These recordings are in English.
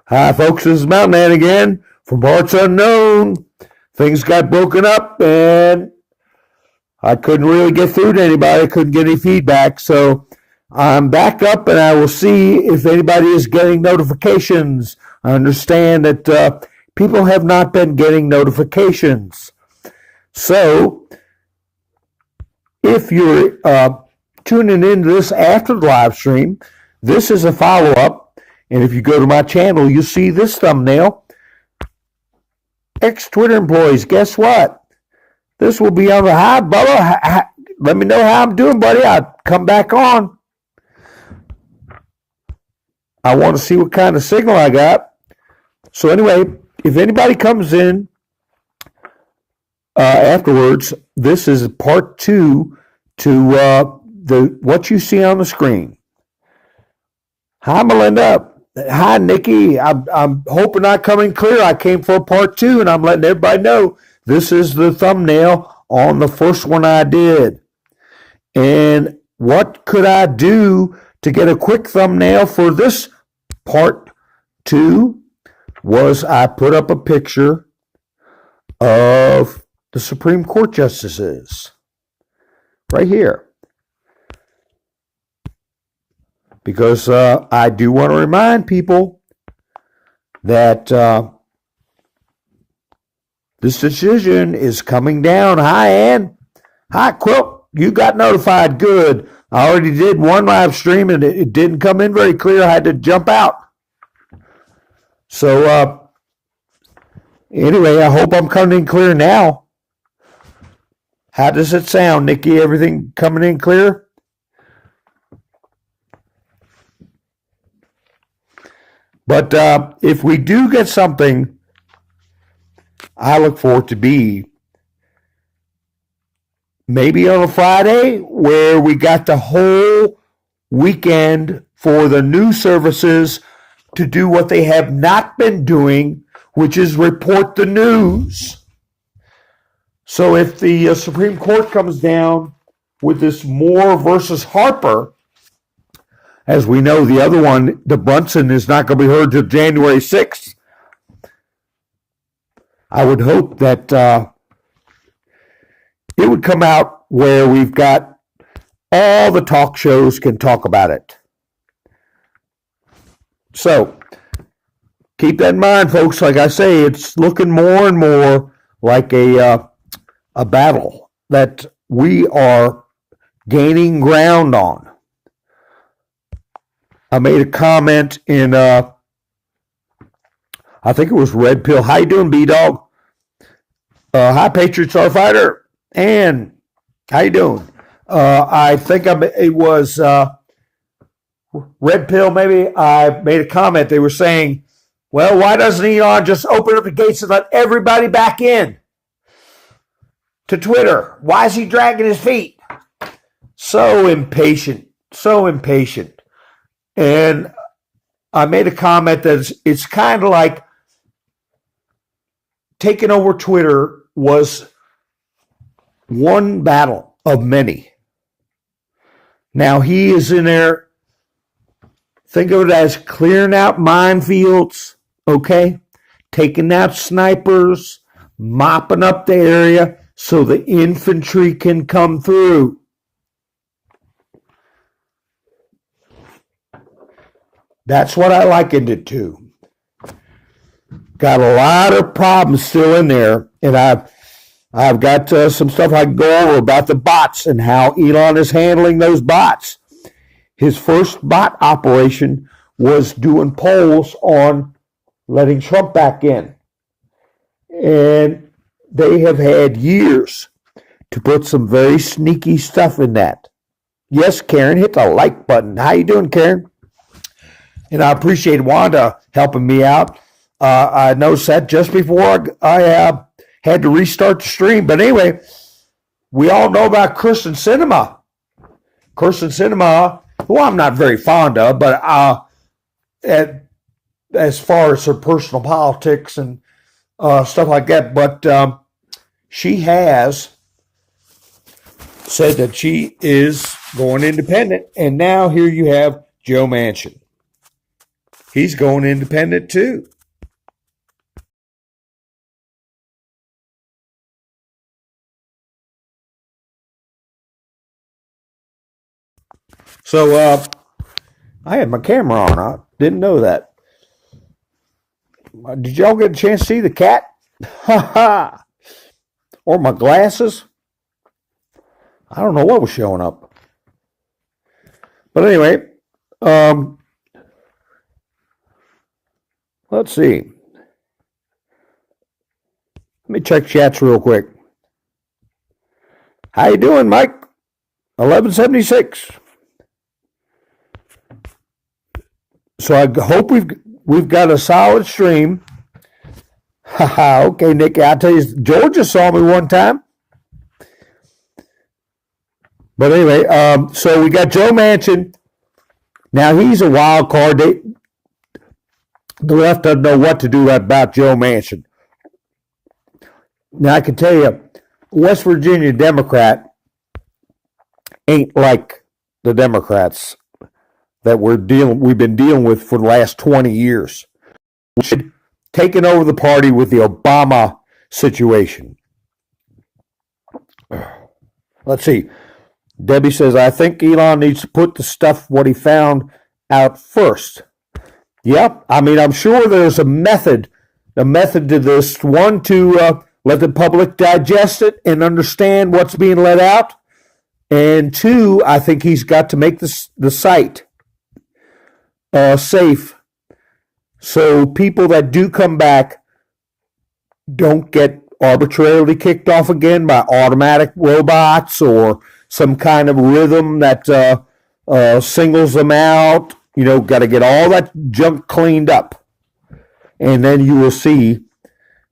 Hi, folks. This is Mountain Man again from parts unknown. Things got broken up, and I couldn't really get through to anybody. I couldn't get any feedback, so I'm back up, and I will see if anybody is getting notifications. I understand that people have not been getting notifications. So, if you're tuning into this after the live stream, this is a follow-up. And if you go to my channel, you'll see this thumbnail. Ex-Twitter employees, guess what? This will be on the hi, Bubba. Let me know how I'm doing, buddy. I'll come back on. I want to see what kind of signal I got. So anyway, if anybody comes in afterwards, this is part 2 to what you see on the screen. Hi, Melinda. Hi, Nikki. I'm hoping I come in clear. I came for part 2, and I'm letting everybody know this is the thumbnail on the first one I did. And what could I do to get a quick thumbnail for this part 2 was I put up a picture of the Supreme Court justices right here. Because I do want to remind people that this decision is coming down. Hi, Ann. Hi, Quilt. You got notified. Good. I already did one live stream, and it didn't come in very clear. I had to jump out. So, anyway, I hope I'm coming in clear now. How does it sound, Nikki? Everything coming in clear? But if we do get something, I look for it to be maybe on a Friday where we got the whole weekend for the news services to do what they have not been doing, which is report the news. So if the Supreme Court comes down with this Moore versus Harper, as we know, the other one, the Brunson, is not going to be heard till January 6th. I would hope that it would come out where we've got all the talk shows can talk about it. So, keep that in mind, folks. Like I say, it's looking more and more like a battle that we are gaining ground on. I made a comment in, I think it was Red Pill. How you doing, B-Dog? Hi, Patriot Starfighter. And how you doing? I think it was Red Pill, maybe. I made a comment. They were saying, well, why doesn't Elon just open up the gates and let everybody back in to Twitter? Why is he dragging his feet? So impatient. So impatient. And I made a comment that it's kind of like taking over Twitter was one battle of many. Now he is in there. Think of it as clearing out minefields, okay? Taking out snipers, mopping up the area so the infantry can come through. That's what I likened it to. Got a lot of problems still in there, and I've got some stuff I can go over about the bots and how Elon is handling those bots. His first bot operation was doing polls on letting Trump back in. And they have had years to put some very sneaky stuff in that. Yes, Karen, hit the like button. How you doing, Karen? And I appreciate Wanda helping me out. I noticed that just before I had to restart the stream. But anyway, we all know about Kirsten Sinema. Kirsten Sinema, who I'm not very fond of, but as far as her personal politics and stuff like that. But she has said that she is going independent. And now here you have Joe Manchin. he's going independent too. So I had my camera on. I didn't know that. Did y'all get a chance to see the cat? Ha ha! Or my glasses? I don't know what was showing up. But anyway, let's see. Let me check chats real quick. How you doing, Mike? 1176. So I hope we've got a solid stream. Haha, okay, Nick, I'll tell you, Georgia saw me one time. But anyway, so we got Joe Manchin. Now he's a wild card. The left doesn't know what to do about Joe Manchin. Now I can tell you, West Virginia Democrat ain't like the Democrats that we've been dealing with for the last 20 years. We've taken over the party with the Obama situation. Let's see. Debbie says, I think Elon needs to put the stuff, what he found, out first. Yep. I mean, I'm sure there's a method to this. One, to let the public digest it and understand what's being let out. And two, I think he's got to make the site safe, so people that do come back don't get arbitrarily kicked off again by automatic robots or some kind of rhythm that singles them out. You know, got to get all that junk cleaned up. And then you will see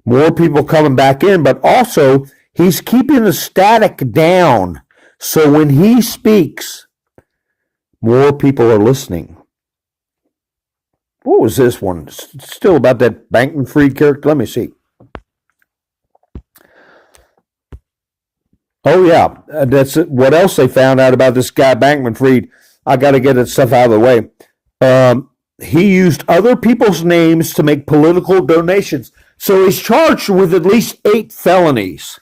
more people coming back in. But also, he's keeping the static down. So when he speaks, more people are listening. What was this one? Still about that Bankman-Fried character? Let me see. Oh, yeah. That's it. What else they found out about this guy, Bankman-Fried? I got to get that stuff out of the way. He used other people's names to make political donations. So he's charged with at least 8 felonies.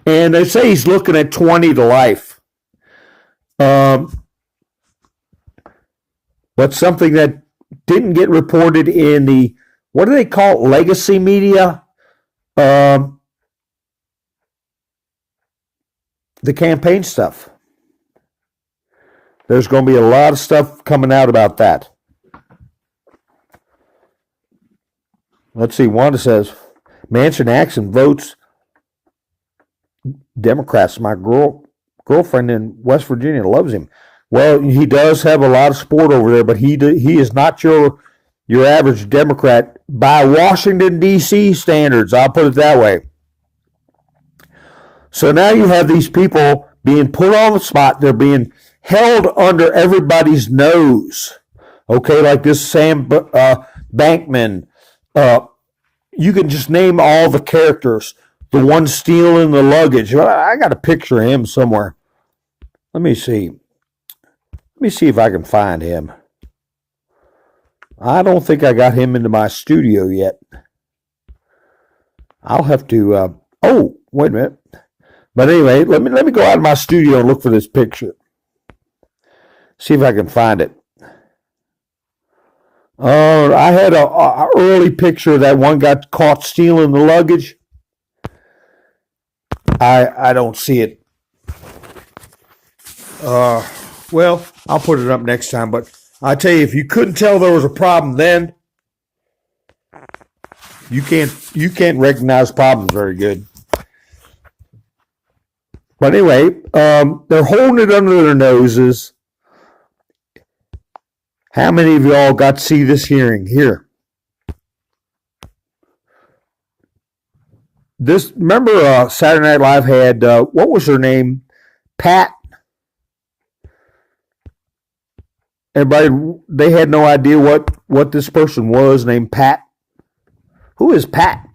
And they say he's looking at 20 to life. But something that didn't get reported in the, what do they call it, legacy media? The campaign stuff. There's going to be a lot of stuff coming out about that. Let's see. Wanda says, Manchin acts and votes Democrats. My girlfriend in West Virginia loves him. Well, he does have a lot of support over there, but he is not your average Democrat by Washington, D.C. standards. I'll put it that way. So now you have these people being put on the spot. They're being held under everybody's nose. Okay, like this Sam Bankman. You can just name all the characters. The one stealing the luggage. I got a picture of him somewhere. Let me see. Let me see if I can find him. I don't think I got him into my studio yet. I'll have to. Oh, wait a minute. But anyway, let me go out of my studio and look for this picture. See if I can find it. I had a early picture of that one got caught stealing the luggage. I don't see it. Well, I'll put it up next time. But I tell you, if you couldn't tell there was a problem then, you can't recognize problems very good. But anyway, they're holding it under their noses. How many of y'all got to see this hearing here? Remember Saturday Night Live had, what was her name? Pat. Everybody, they had no idea what this person was named Pat. Who is Pat?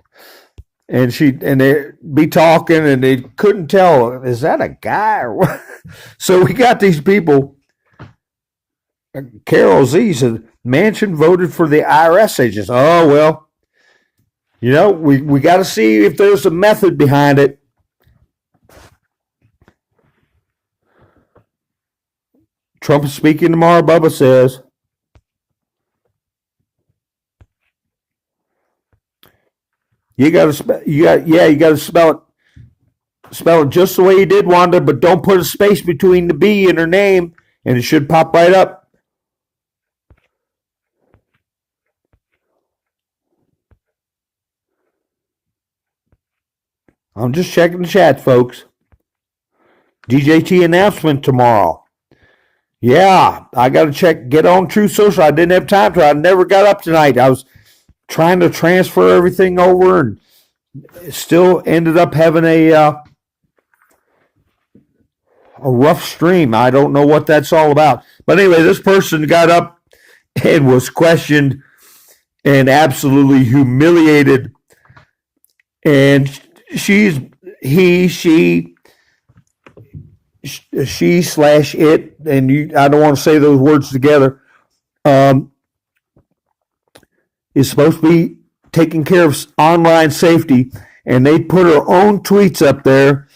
And they'd be talking and they couldn't tell, is that a guy or what? So we got these people Carol Z said, Manchin voted for the IRS agents. Oh, well, we got to see if there's a method behind it. Trump is speaking tomorrow, Bubba says. You got to spell it just the way you did, Wanda, but don't put a space between the B and her name, and it should pop right up. I'm just checking the chat, folks. DJT announcement tomorrow. Yeah, I got to get on Truth Social. I didn't have time to. I never got up tonight. I was trying to transfer everything over and still ended up having a rough stream. I don't know what that's all about. But anyway, this person got up and was questioned and absolutely humiliated. And she slash it, and I don't want to say those words together, is supposed to be taking care of online safety, and they put her own tweets up there,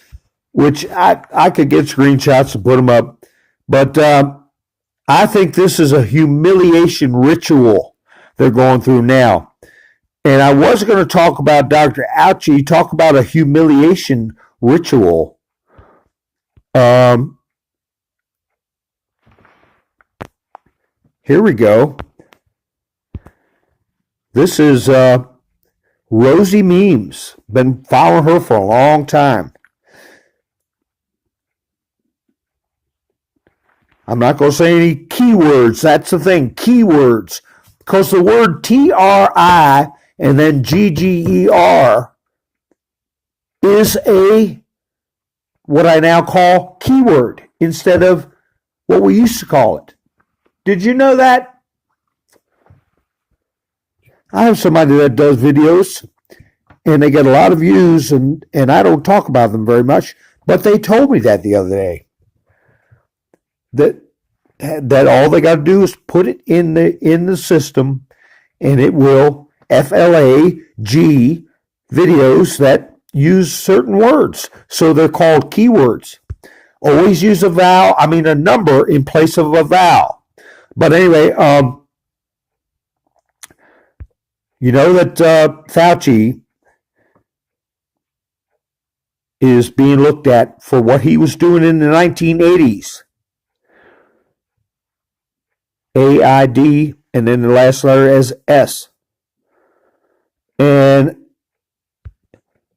which I could get screenshots and put them up. But I think this is a humiliation ritual they're going through now. And I was going to talk about Dr. Fauci, talk about a humiliation ritual. Here we go. This is Rosie Memes. Been following her for a long time. I'm not going to say any keywords. That's the thing, keywords. Because the word TRI and then GGER is what I now call keyword instead of what we used to call it. Did you know that? I have somebody that does videos and they get a lot of views and I don't talk about them very much, but they told me that the other day. That all they got to do is put it in the system and it will FLAG videos that use certain words. So they're called keywords. Always use a number in place of a vowel. But anyway, you know that Fauci is being looked at for what he was doing in the 1980s. AID, and then the last letter as S. And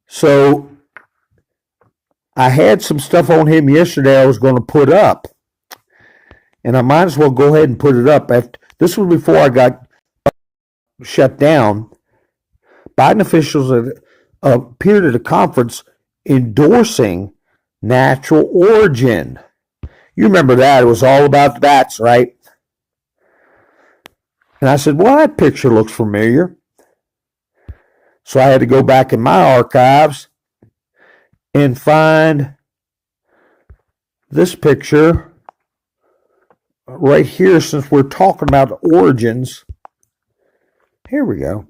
so I had some stuff on him yesterday I was going to put up. And I might as well go ahead and put it up. This was before I got shut down. Biden officials appeared at a conference endorsing natural origin. You remember that. It was all about the bats, right? And I said, well, that picture looks familiar. So I had to go back in my archives and find this picture right here, since we're talking about origins. Here we go.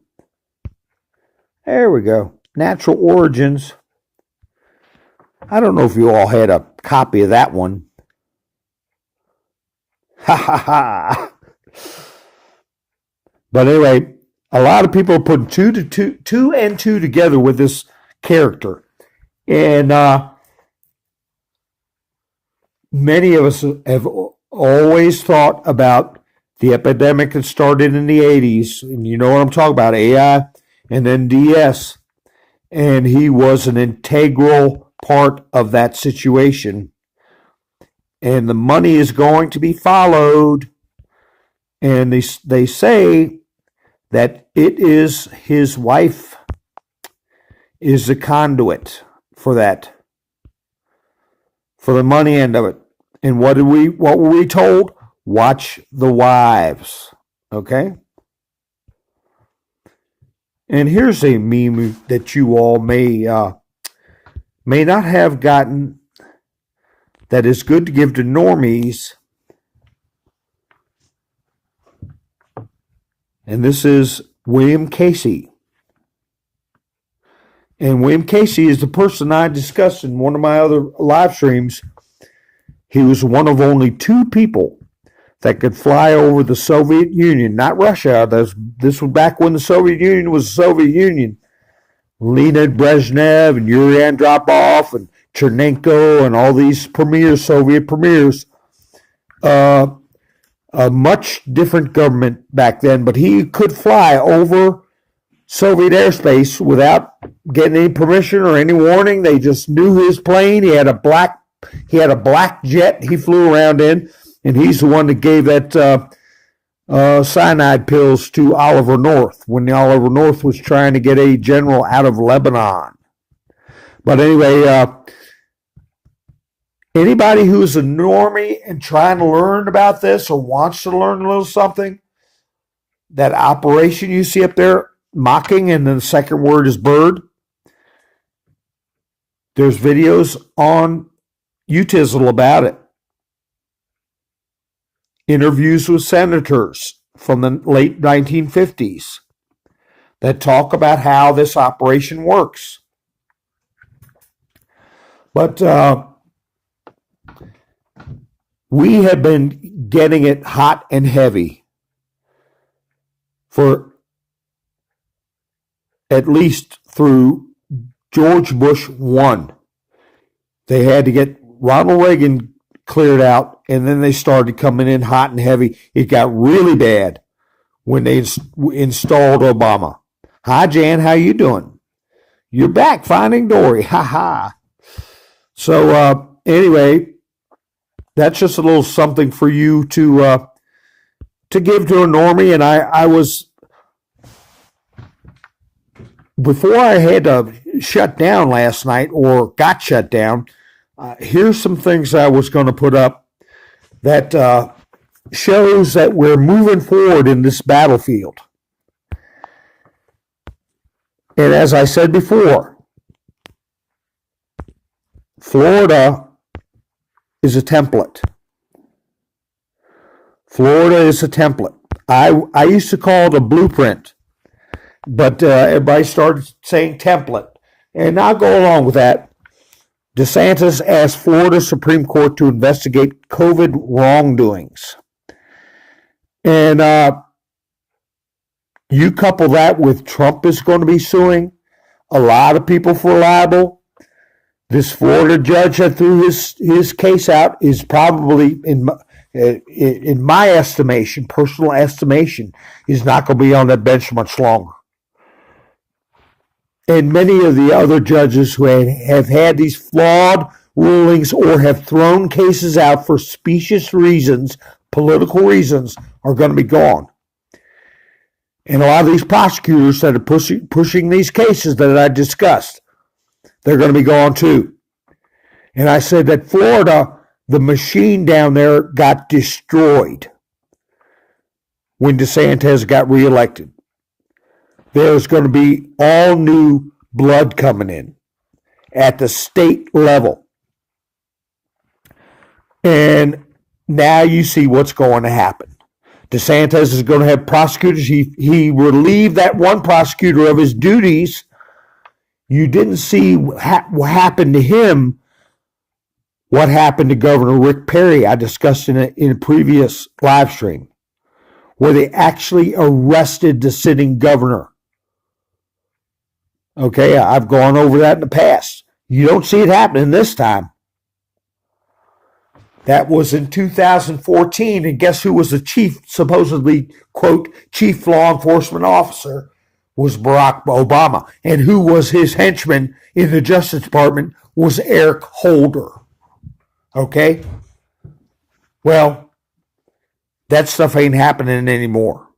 There we go. Natural origins. I don't know if you all had a copy of that one. Ha ha ha. But anyway, a lot of people are putting two and two together with this character. And many of us have always thought about the epidemic that started in the 80s. And you know what I'm talking about, AI and then DS. And he was an integral part of that situation. And the money is going to be followed. And they say that it is his wife is the conduit for that, for the money end of it. And what were we told? Watch the wives. Okay? And here's a meme that you all may not have gotten, that is good to give to normies. And this is William Casey. And William Casey is the person I discussed in one of my other live streams. He was one of only 2 people that could fly over the Soviet Union, not Russia. This was back when the Soviet Union was the Soviet Union. Leonid Brezhnev and Yuri Andropov and Chernenko and all these Soviet premiers. A much different government back then, but he could fly over Soviet airspace without getting any permission or any warning. They just knew his plane. He had a black jet he flew around in, and he's the one that gave that cyanide pills to Oliver North when Oliver North was trying to get a general out of Lebanon. But anyway, anybody who's a normie and trying to learn about this or wants to learn a little something, that operation you see up there, mocking, and then the second word is bird. There's videos on Utizzle about it. Interviews with senators from the late 1950s that talk about how this operation works. But we have been getting it hot and heavy for at least through George Bush 1. They had to get Ronald Reagan cleared out, and then they started coming in hot and heavy. It got really bad when they installed Obama. Hi, Jan, how you doing? You're back, Finding Dory. Ha ha. So anyway, that's just a little something for you to give to a normie. And I was, before I had to shut down last night or got shut down, here's some things I was going to put up that shows that we're moving forward in this battlefield. And as I said before, Florida is a template. Florida is a template. I used to call it a blueprint, but everybody started saying template. And I'll go along with that. DeSantis asked Florida Supreme Court to investigate COVID wrongdoings. And you couple that with Trump is going to be suing a lot of people for libel. This Florida judge that threw his case out is probably, in my estimation, personal estimation, is not going to be on that bench much longer. And many of the other judges who have had these flawed rulings or have thrown cases out for specious reasons, political reasons, are going to be gone. And a lot of these prosecutors that are pushing these cases that I discussed, they're going to be gone too. And I said that Florida, the machine down there, got destroyed when DeSantis got reelected. There's going to be all new blood coming in at the state level. And now you see what's going to happen. DeSantis is going to have prosecutors. He relieved that one prosecutor of his duties. You didn't see what happened to him, what happened to Governor Rick Perry. I discussed in a previous live stream, where they actually arrested the sitting governor. Okay, I've gone over that in the past. You don't see it happening this time. That was in 2014, and guess who was the chief, supposedly, quote, chief law enforcement officer? Was Barack Obama. And who was his henchman in the Justice Department was Eric Holder. Okay? Well, that stuff ain't happening anymore.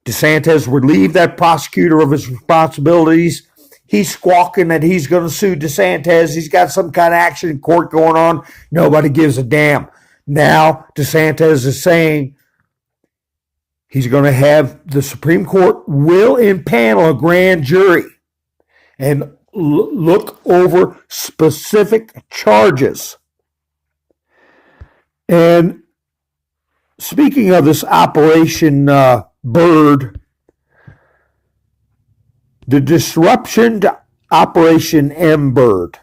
DeSantis relieved that prosecutor of his responsibilities. He's squawking that he's going to sue DeSantis. He's got some kind of action in court going on. Nobody gives a damn. Now DeSantis is saying he's going to have the Supreme Court will impanel a grand jury and look over specific charges. And speaking of this Operation Bird The disruption to Operation Emberg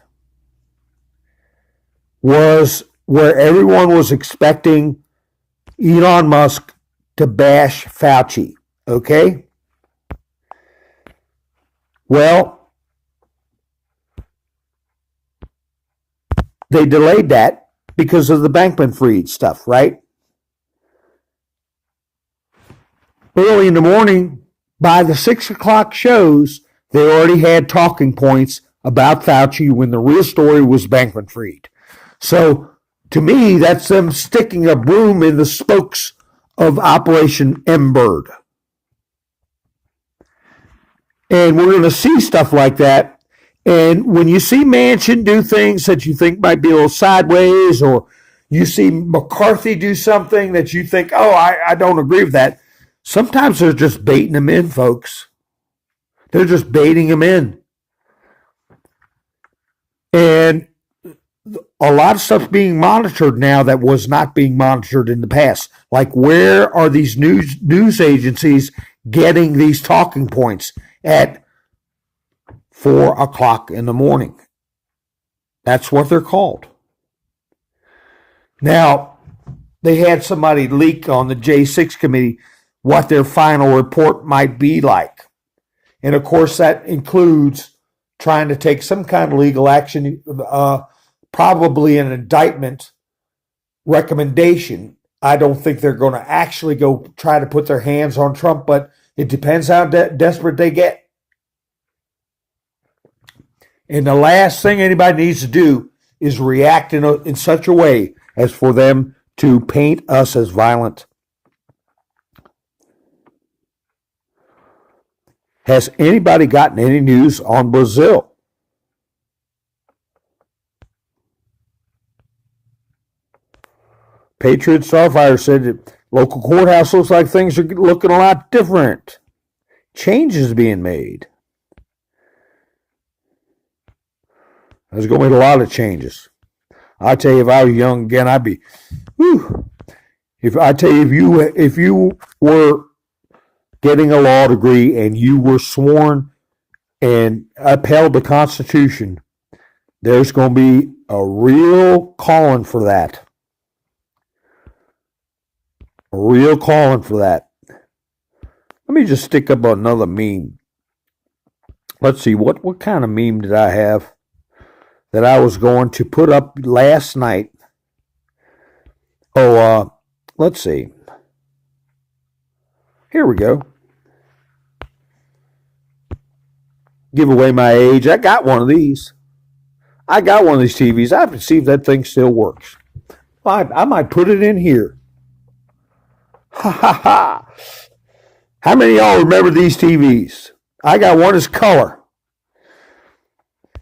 was where everyone was expecting Elon Musk to bash Fauci, okay? Well, they delayed that because of the Bankman-Fried stuff, right? Early in the morning, by the 6 o'clock shows, they already had talking points about Fauci when the real story was Bankman-Fried. So, to me, that's them sticking a broom in the spokes of Operation Emberg. And we're going to see stuff like that. And when you see Manchin do things that you think might be a little sideways, or you see McCarthy do something that you think, oh, I don't agree with that, sometimes they're just baiting them in, folks. They're just baiting them in. And a lot of stuff's being monitored now that was not being monitored in the past. Like, where are these news agencies getting these talking points at 4 o'clock in the morning? That's what they're called. Now, they had somebody leak on the J6 committee what their final report might be like. And of course, that includes trying to take some kind of legal action, probably an indictment recommendation. I don't think they're going to actually go try to put their hands on Trump, but it depends how desperate they get. And the last thing anybody needs to do is react in such a way as for them to paint us as violent. Has anybody gotten any news on Brazil? Patriot Starfire said that local courthouse looks like things are looking a lot different. Changes being made. There's going to be a lot of changes. I tell you, if I was young again, I'd be, whew. If you were getting a law degree and you were sworn and upheld the Constitution, there's going to be a real calling for that. A real calling for that. Let me just stick up another meme. Let's see, what kind of meme did I have that I was going to put up last night? Let's see. Here we go. Give away my age. I got one of these. I got one of these TVs. I have to see if that thing still works. I might put it in here. Ha ha ha. How many of y'all remember these TVs? I got one that's color.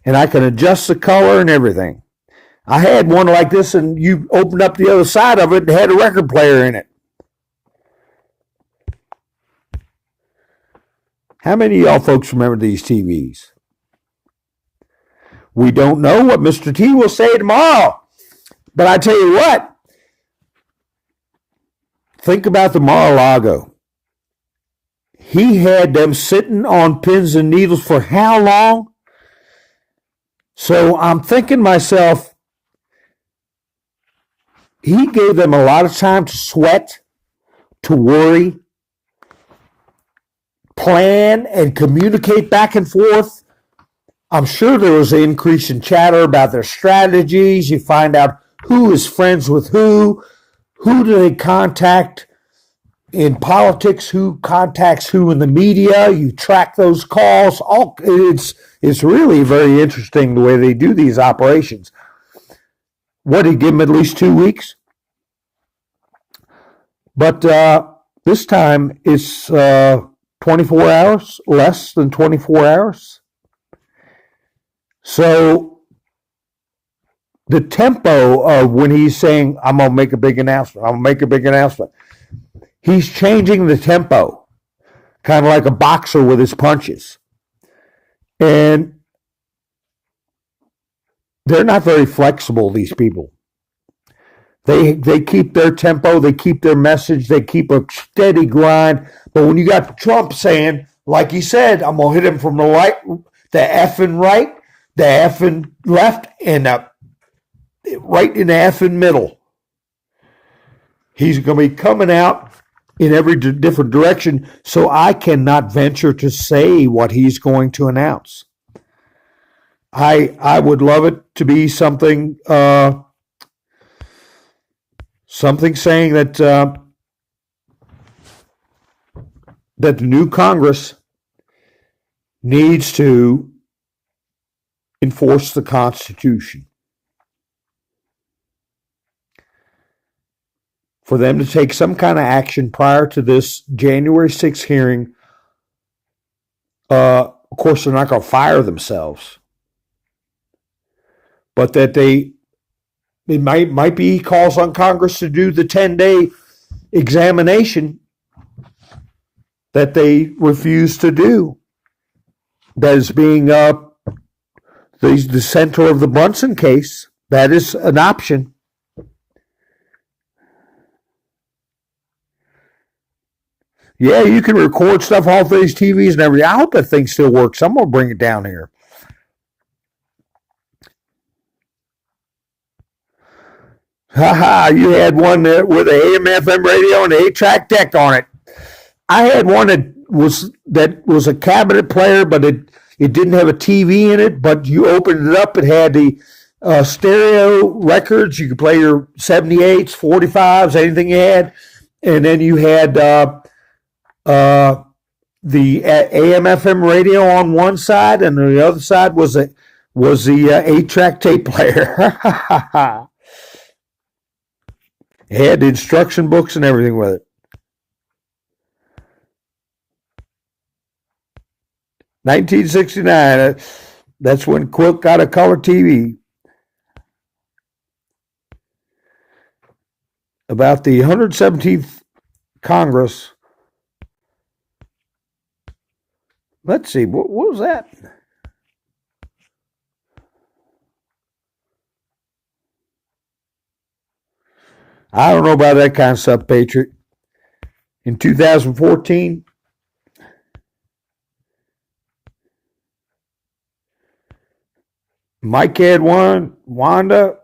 And I can adjust the color and everything. I had one like this, and you opened up the other side of it and had a record player in it. How many of y'all folks remember these TVs? We don't know what Mr. T will say tomorrow. But I tell you what, think about the Mar-a-Lago. He had them sitting on pins and needles for how long? So I'm thinking to myself, he gave them a lot of time to sweat, to worry, plan, and communicate back and forth. I'm sure there was an increase in chatter about their strategies. You find out who is friends with who do they contact in politics, who contacts who in the media. You track those calls. It's really very interesting the way they do these operations. What, did he give them at least 2 weeks? But this time it's 24 hours, less than 24 hours. So the tempo of when he's saying, I'm going to make a big announcement, he's changing the tempo, kind of like a boxer with his punches. And they're not very flexible, these people. They keep their tempo, they keep their message, they keep a steady grind. But when you got Trump saying, like he said, I'm going to hit him from the effing right, the effing left, and right in the effing middle. He's going to be coming out in every different direction, so I cannot venture to say what he's going to announce. I would love it to be something saying that that the new Congress needs to enforce the Constitution. For them to take some kind of action prior to this January 6th hearing. Of course, they're not going to fire themselves. But that it might be calls on Congress to do the 10-day examination that they refuse to do. That is being the center of the Brunson case. That is an option. Yeah, you can record stuff off these TVs and everything. I hope that thing still works. I'm going to bring it down here. You had one with an AM/FM radio and an 8-track deck on it. I had one that was a cabinet player, but it didn't have a TV in it. But you opened it up, it had the stereo records. You could play your 78s, 45s, anything you had, and then you had the AM/FM radio on one side, and on the other side was the 8-track tape player. It had instruction books and everything with it. 1969, that's when Quilt got a color TV. About the 117th Congress. Let's see, what was that? I don't know about that kind of stuff, Patriot. In 2014, Mike had one, Wanda.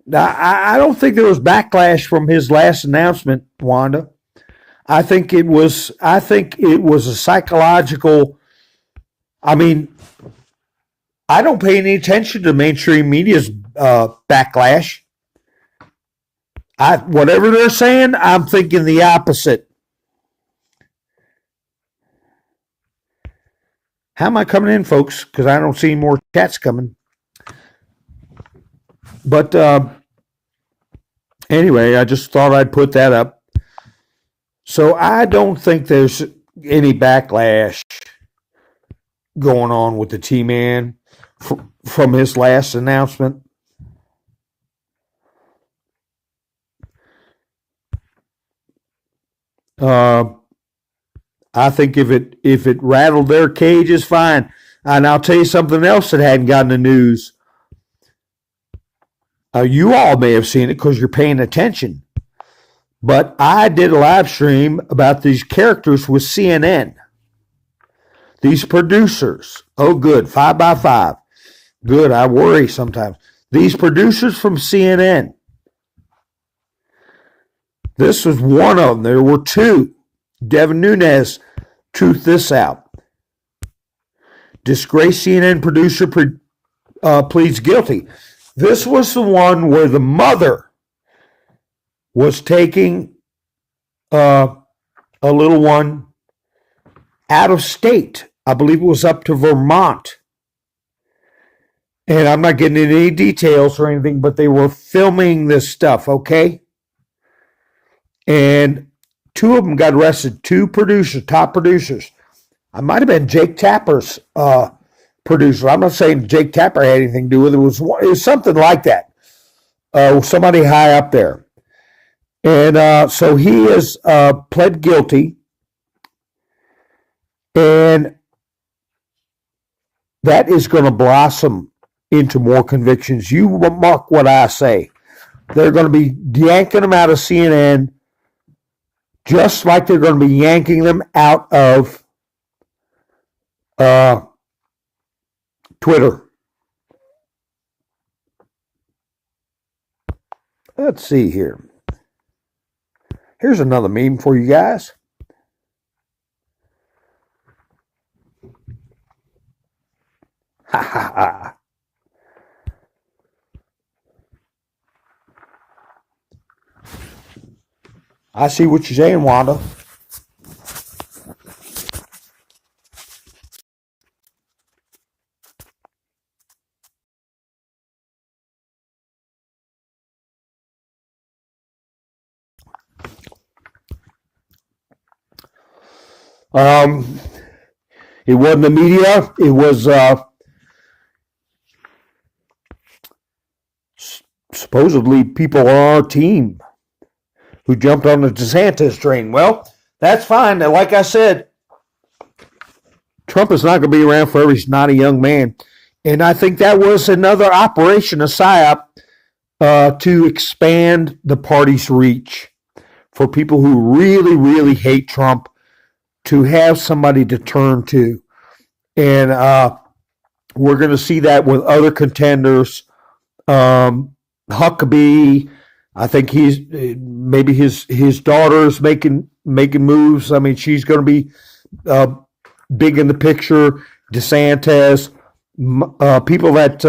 Now, I don't think there was backlash from his last announcement, Wanda. I think it was a psychological. I mean, I don't pay any attention to mainstream media's backlash. Whatever they're saying, I'm thinking the opposite. How am I coming in, folks? Because I don't see any more chats coming. But anyway, I just thought I'd put that up. So I don't think there's any backlash going on with the T-Man from his last announcement. I think if it rattled their cages, fine. And I'll tell you something else that hadn't gotten the news. You all may have seen it because you're paying attention. But I did a live stream about these characters with CNN. These producers. Oh, good. 5x5. Good. I worry sometimes. These producers from CNN. This was one of them. There were two. Devin Nunes truthed this out. Disgraced CNN producer pleads guilty. This was the one where the mother was taking a little one out of state. I believe it was up to Vermont. And I'm not getting into any details or anything, but they were filming this stuff, okay? And two of them got arrested, two producers, top producers. I might have been Jake Tapper's producer. I'm not saying Jake Tapper had anything to do with it. It was something like that. Somebody high up there. And so he has pled guilty. And that is going to blossom into more convictions. You mark what I say. They're going to be yanking them out of CNN just like they're going to be yanking them out of Twitter. Let's see here. Here's another meme for you guys. Ha ha ha. I see what you're saying, Wanda. It wasn't the media. It was supposedly people on our team who jumped on the DeSantis train. Well, that's fine. Like I said, Trump is not going to be around forever. He's not a young man. And I think that was another operation, a PSYOP, to expand the party's reach for people who really, really hate Trump, to have somebody to turn to. And we're going to see that with other contenders. Huckabee, I think he's maybe his daughter's making moves. I mean, she's going to be big in the picture. DeSantis, people that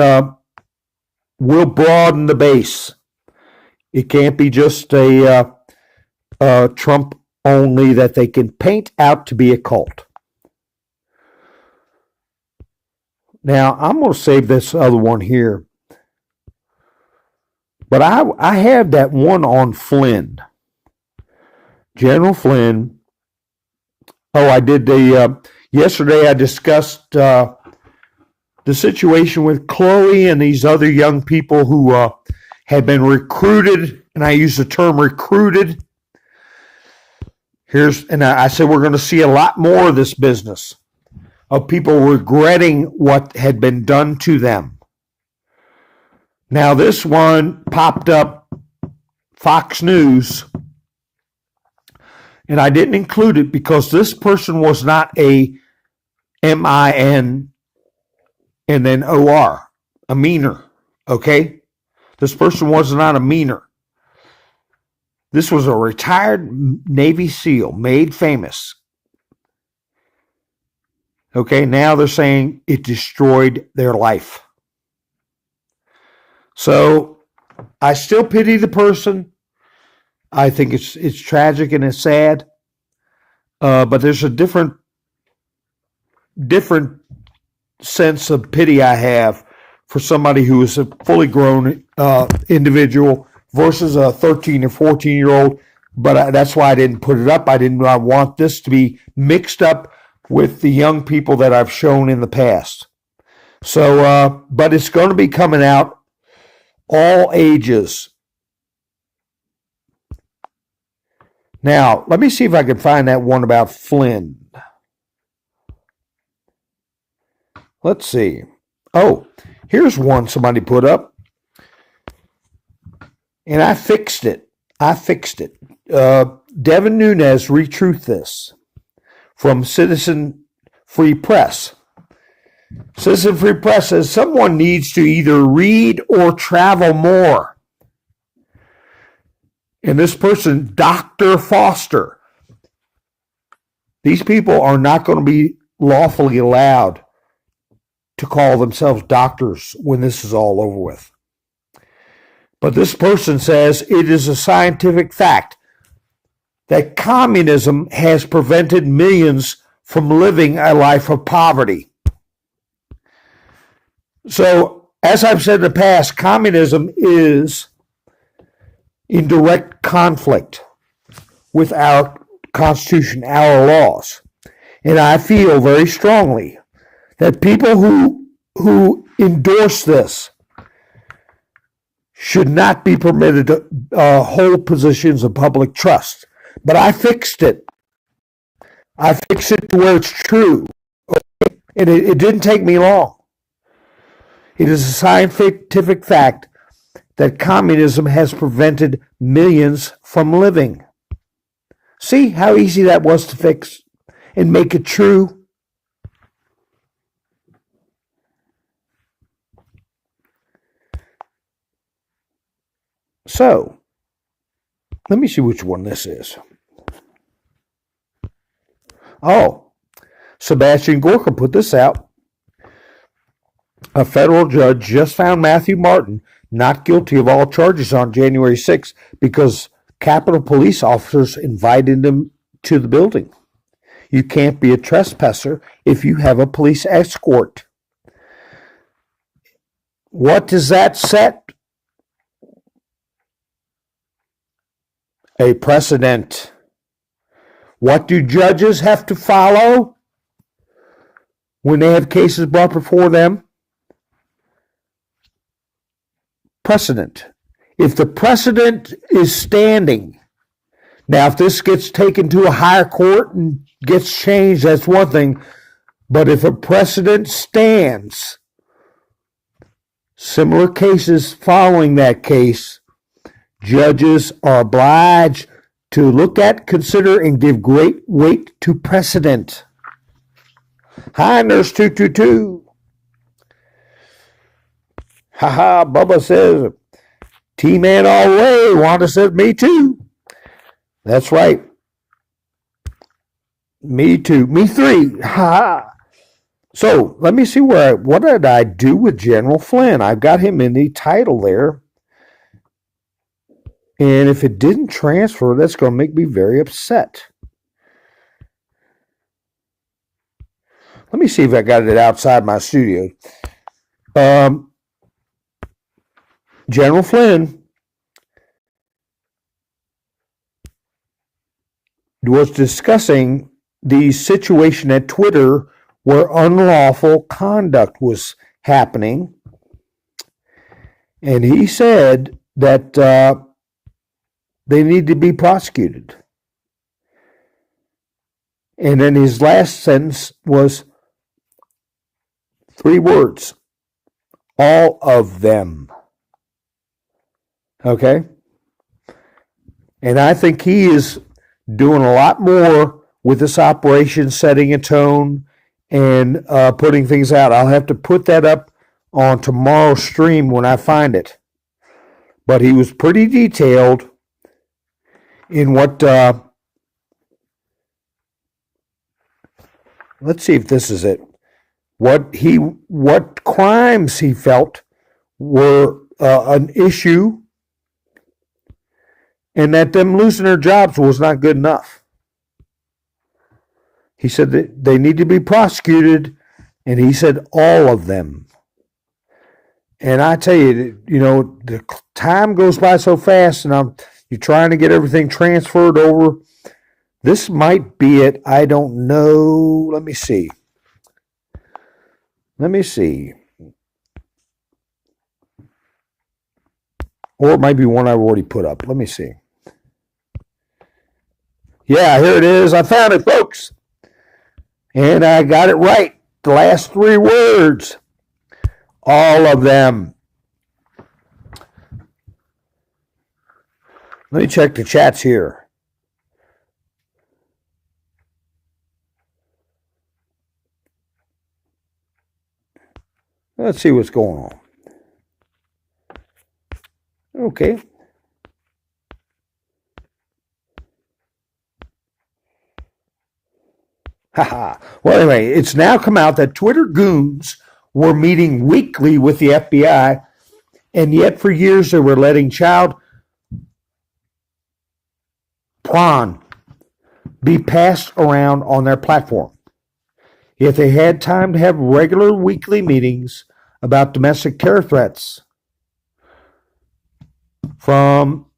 will broaden the base. It can't be just a Trump only that they can paint out to be a cult. Now, I'm going to save this other one here. But I have that one on Flynn. General Flynn. Oh, I did yesterday I discussed the situation with Chloe and these other young people who had been recruited, and I use the term recruited. And I said we're going to see a lot more of this business of people regretting what had been done to them. Now, this one popped up, Fox News, and I didn't include it because this person was not a M-I-N and then O-R, a meaner, okay? This person was not a meaner. This was a retired Navy SEAL, made famous. Okay, now they're saying it destroyed their life. So I still pity the person. I think it's tragic and it's sad. But there's a different sense of pity I have for somebody who is a fully grown individual versus a 13 or 14-year-old. But that's why I didn't put it up. I want this to be mixed up with the young people that I've shown in the past. So, but it's going to be coming out all ages. Now, let me see if I can find that one about Flynn. Let's see. Oh, here's one somebody put up. And I fixed it. Devin Nunes retruth this from Citizen Free Press. Citizen Free Press says someone needs to either read or travel more. And this person, Dr. Foster, these people are not going to be lawfully allowed to call themselves doctors when this is all over with. But this person says it is a scientific fact that communism has prevented millions from living a life of poverty. So, as I've said in the past, communism is in direct conflict with our Constitution, our laws. And I feel very strongly that people who endorse this should not be permitted to hold positions of public trust. But I fixed it. I fixed it to where it's true. And it didn't take me long. It is a scientific fact that communism has prevented millions from living. See how easy that was to fix and make it true? So, let me see which one this is. Oh, Sebastian Gorka put this out. A federal judge just found Matthew Martin not guilty of all charges on January 6th because Capitol Police officers invited him to the building. You can't be a trespasser if you have a police escort. What does that set? A precedent. What do judges have to follow when they have cases brought before them? Precedent. If the precedent is standing, now if this gets taken to a higher court and gets changed, that's one thing. But if a precedent stands, similar cases following that case, judges are obliged to look at, consider, and give great weight to precedent. Hi, Nurse 222. Haha, Bubba says, T-Man all the way. Wanda says, me too. That's right. Me too. Me three. Ha. So let me see what did I do with General Flynn? I've got him in the title there. And if it didn't transfer, that's going to make me very upset. Let me see if I got it outside my studio. General Flynn was discussing the situation at Twitter where unlawful conduct was happening. And he said that they need to be prosecuted. And then his last sentence was 3 words. All of them. Okay? And I think he is doing a lot more with this operation, setting a tone and putting things out. I'll have to put that up on tomorrow's stream when I find it. But he was pretty detailed in what, let's see if this is it. What crimes he felt were an issue, and that them losing their jobs was not good enough. He said that they need to be prosecuted, and he said all of them. And I tell you, the time goes by so fast, and you're trying to get everything transferred over. This might be it. I don't know. Let me see. Or it might be one I've already put up. Let me see. Yeah, here it is. I found it, folks. And I got it right. The last 3 words. All of them. Let me check the chats here. Let's see what's going on. Okay. Haha. Well, anyway, it's now come out that Twitter goons were meeting weekly with the FBI, and yet for years they were letting child porn be passed around on their platform. Yet they had time to have regular weekly meetings about domestic terror threats. From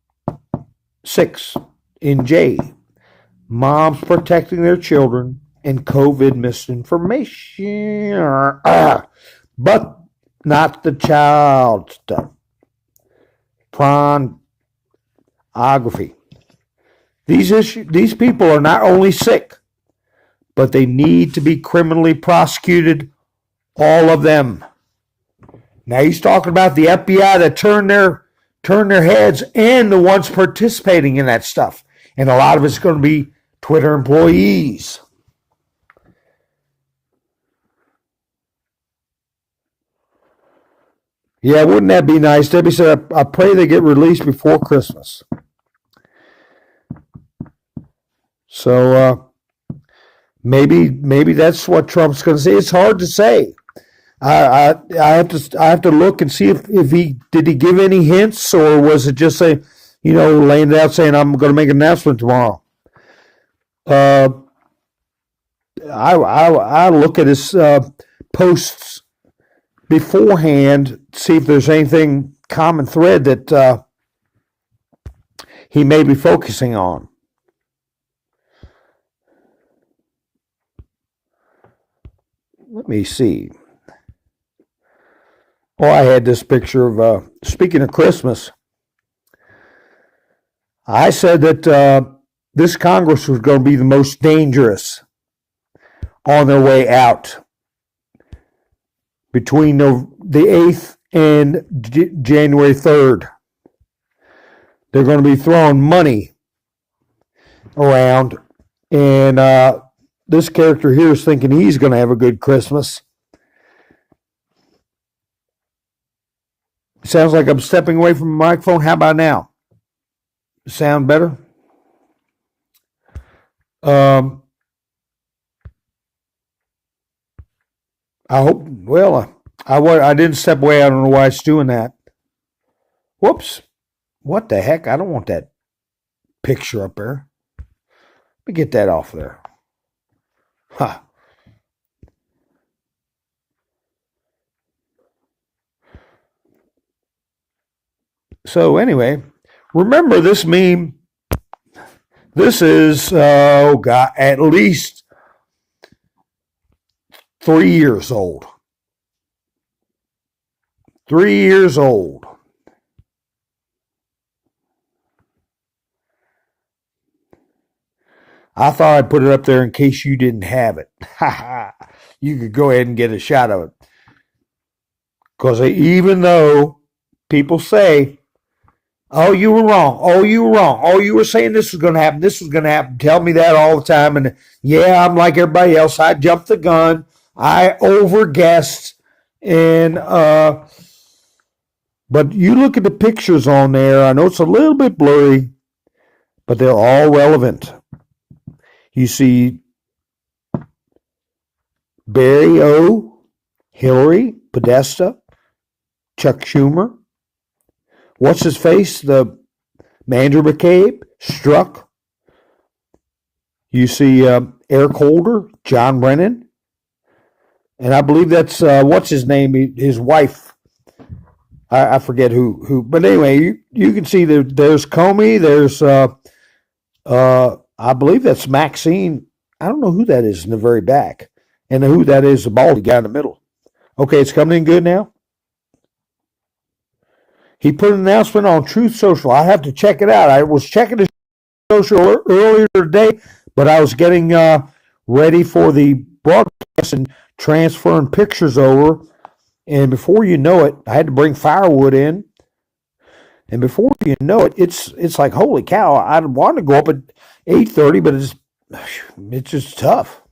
6 in J, moms protecting their children and COVID misinformation, but not the child stuff. Pornography. These people are not only sick, but they need to be criminally prosecuted, all of them. Now he's talking about the FBI that turned their heads and the ones participating in that stuff. And a lot of it's going to be Twitter employees. Yeah, wouldn't that be nice? Debbie said, I pray they get released before Christmas. So maybe that's what Trump's going to say. It's hard to say. I have to look and see if he did he give any hints, or was it just laying it out saying I'm going to make an announcement tomorrow. I look at his posts beforehand, see if there's anything common thread that he may be focusing on. Let me see. Oh, I had this picture of, speaking of Christmas, I said that this Congress was going to be the most dangerous on their way out between the 8th and January 3rd. They're going to be throwing money around, and this character here is thinking he's going to have a good Christmas. Sounds like I'm stepping away from the microphone. How about now? Sound better? I hope. Well, I didn't step away. I don't know why it's doing that. Whoops. What the heck? I don't want that picture up there. Let me get that off there. Huh. So anyway, remember this meme. This is, at least 3 years old. 3 years old. I thought I'd put it up there in case you didn't have it. You could go ahead and get a shot of it. Because even though people say, oh, you were wrong. Oh, you were wrong. Oh, you were saying this was going to happen. This was going to happen. Tell me that all the time. And yeah, I'm like everybody else. I jumped the gun. I overguessed. And, but you look at the pictures on there. I know it's a little bit blurry, but they're all relevant. You see Barry O., Hillary, Podesta, Chuck Schumer. What's his face? The Andrew McCabe, Strzok. You see Eric Holder, John Brennan. And I believe that's, what's his name? His wife. I forget who. But anyway, you can see there's Comey. There's, I believe that's Maxine. I don't know who that is in the very back. And who that is, the baldy guy in the middle. Okay, it's coming in good now. He put an announcement on Truth Social. I have to check it out. I was checking his social earlier today, but I was getting ready for the broadcast and transferring pictures over. And before you know it, I had to bring firewood in. And before you know it, it's like, holy cow, I wanted to go up at 8:30, but it's just tough.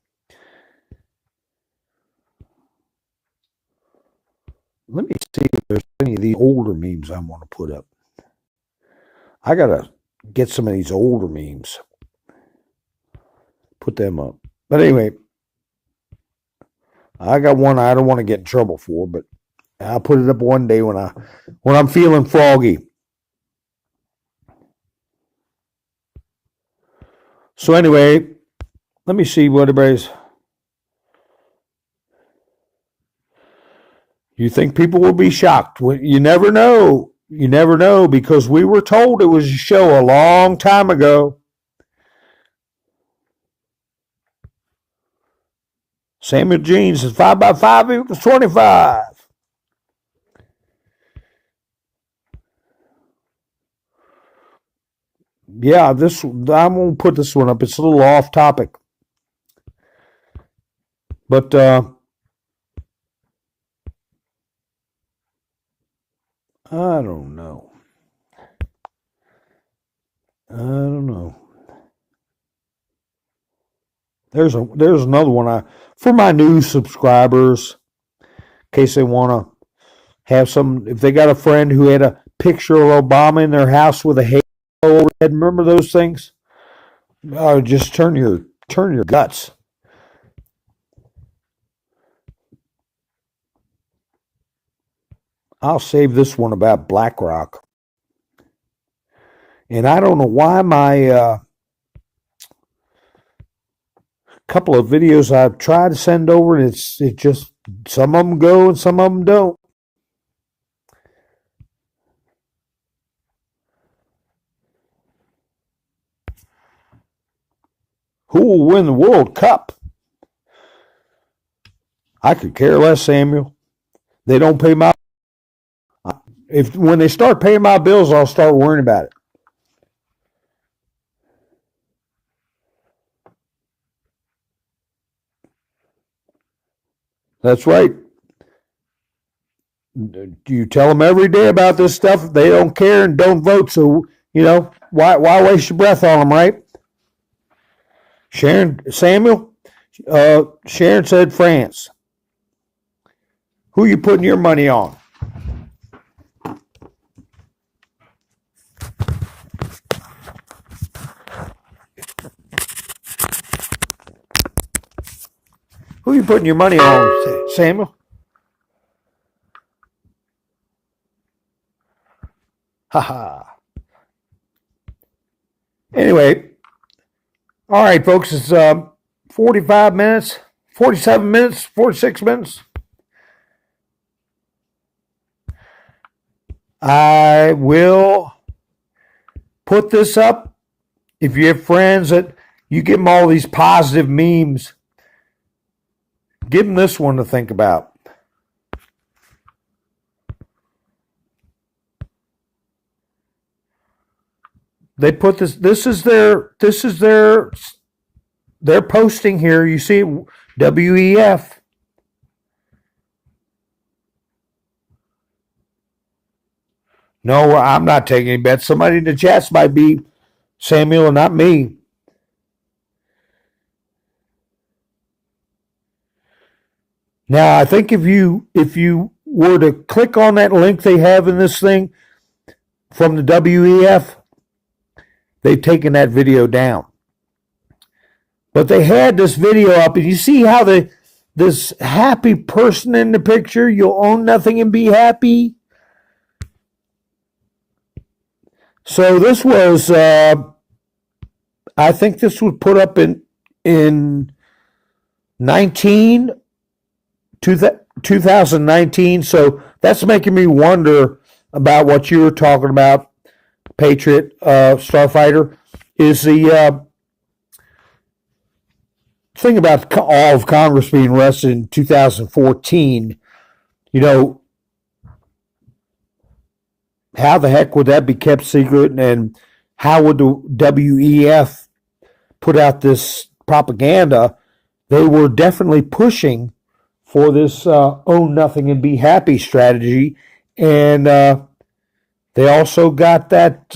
Let me see if there's any of these older memes I want to put up. I got to get some of these older memes. Put them up. But anyway, I got one I don't want to get in trouble for, but I'll put it up one day when I'm feeling froggy. So anyway, let me see what everybody's... You think people will be shocked? You never know. You never know, because we were told it was a show a long time ago. Samuel Jean says 5 by 5 equals 25. Yeah, I won't put this one up. It's a little off topic. But I don't know. There's another one for my new subscribers, in case they want to have some. If they got a friend who had a picture of Obama in their house with a halo overhead, remember those things? Just turn your guts. I'll save this one about BlackRock. And I don't know why my couple of videos I've tried to send over, and it just, some of them go and some of them don't. Who will win the World Cup? I could care less, Samuel. They don't pay my. When they start paying my bills, I'll start worrying about it. That's right. You tell them every day about this stuff. They don't care and don't vote. So, why waste your breath on them, right? Samuel, Sharon said France. Who are you putting your money on? Who are you putting your money on, Samuel? Ha. Anyway, all right, folks, it's 45 minutes, 47 minutes, 46 minutes. I will put this up. If you have friends that you give them all these positive memes, give them this one to think about. They put this is their posting here. You see WEF. No, I'm not taking any bets. Somebody in the chats might be Samuel and not me. Now, I think if you were to click on that link they have in this thing from the WEF, they've taken that video down. But they had this video up, and you see how this happy person in the picture, you'll own nothing and be happy. So this was, I think this was put up in 2019. So that's making me wonder about what you were talking about, Patriot Starfighter, is the thing about all of Congress being arrested in 2014. How the heck would that be kept secret, and how would the WEF put out this propaganda? They were definitely pushing for this own nothing and be happy strategy, and they also got that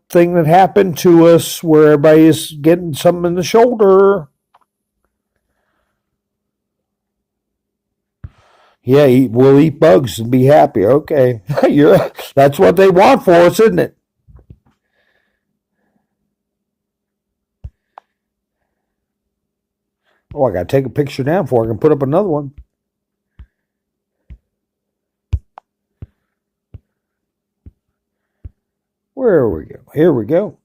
thing that happened to us where everybody is getting something in the shoulder. Yeah, we'll eat bugs and be happy. Okay. That's what they want for us, isn't it? Oh, I got to take a picture now before I can put up another one. Where we go? Here we go.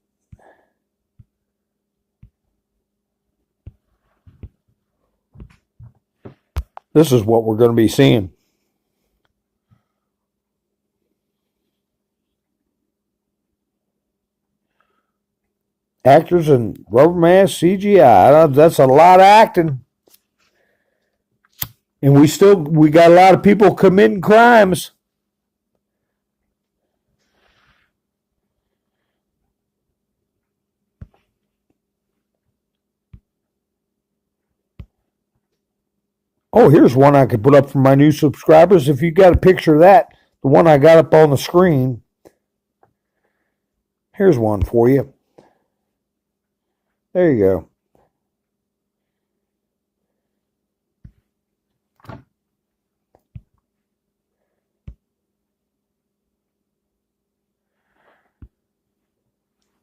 This is what we're going to be seeing. Actors in rubber mask, CGI. That's a lot of acting. And we got a lot of people committing crimes. Oh, here's one I could put up for my new subscribers. If you got a picture of that, the one I got up on the screen. Here's one for you. There you go.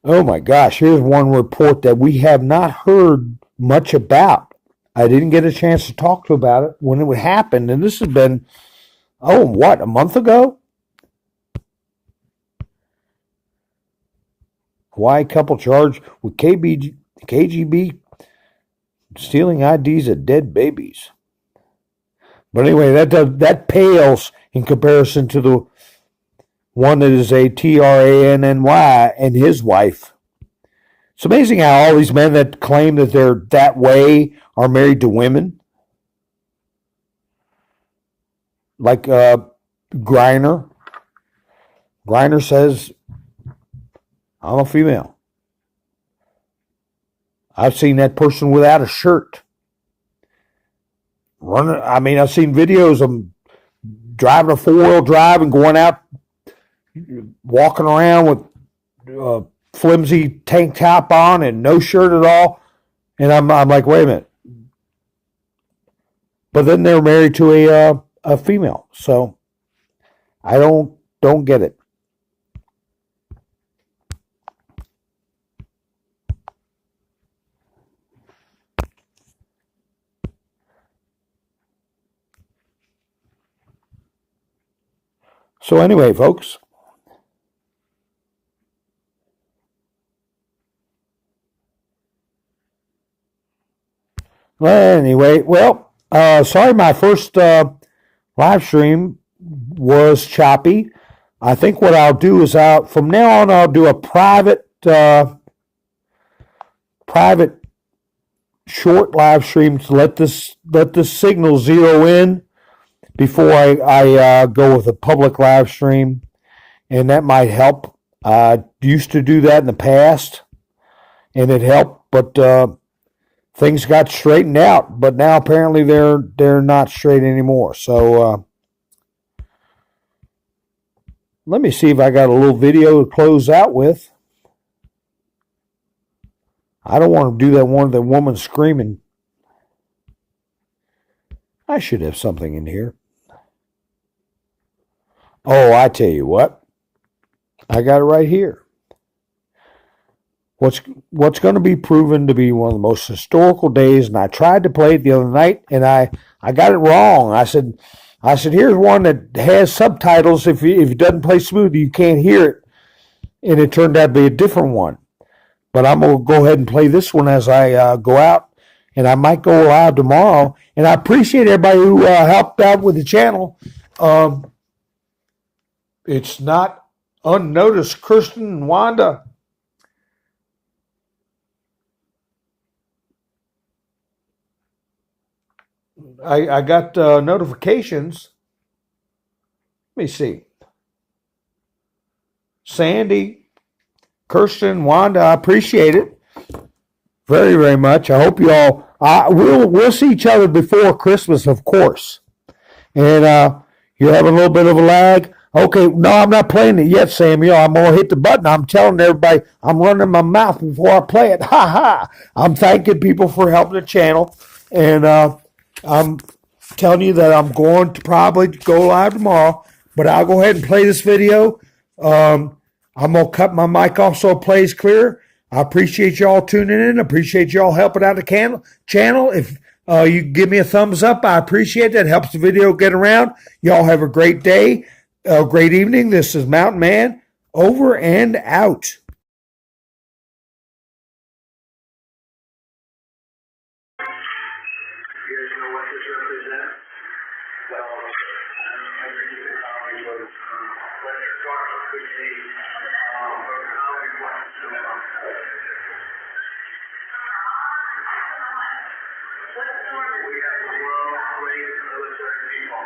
Oh my gosh, here's one report that we have not heard much about. I didn't get a chance to talk to about it when it happened, and this has been, a month ago? Hawaii couple charged with KGB stealing IDs of dead babies. But anyway, that pales in comparison to the one that is a TRANNY and his wife. It's amazing how all these men that claim that they're that way are married to women. Like Griner. Griner says, I'm a female. I've seen that person without a shirt. I've seen videos of them driving a four-wheel drive and going out, walking around with flimsy tank top on and no shirt at all. And I'm like, wait a minute. But then they're married to a female. So I don't get it. So anyway, folks. Sorry my first live stream was choppy. I think what I'll do is from now on I'll do a private short live stream to let this signal zero in before I go with a public live stream, and that might help. I used to do that in the past, and it helped, but things got straightened out. But now apparently they're not straight anymore. So let me see if I got a little video to close out with. I don't want to do that one of the woman screaming. I should have something in here. Oh, I tell you what. I got it right here. What's going to be proven to be one of the most historical days, and I tried to play it the other night, and I got it wrong. I said, here's one that has subtitles. If it doesn't play smooth, you can't hear it, and it turned out to be a different one. But I'm going to go ahead and play this one as I go out, and I might go live tomorrow. And I appreciate everybody who helped out with the channel. It's not unnoticed. Kristen and Wanda. I got notifications. Let me see. Sandy, Kirsten, Wanda, I appreciate it very, very much. I hope you all. We'll see each other before Christmas, of course. And you're having a little bit of a lag. Okay, no, I'm not playing it yet, Samuel. I'm going to hit the button. I'm telling everybody I'm running my mouth before I play it. Ha ha. I'm thanking people for helping the channel. And I'm telling you that I'm going to probably go live tomorrow. But I'll go ahead and play this video. I'm going to cut my mic off so it plays clear. I appreciate y'all tuning in. I appreciate y'all helping out the channel. If you give me a thumbs up, I appreciate that. It helps the video get around. Y'all have a great day, a great evening. This is Mountain Man, over and out. We have 12 great military people.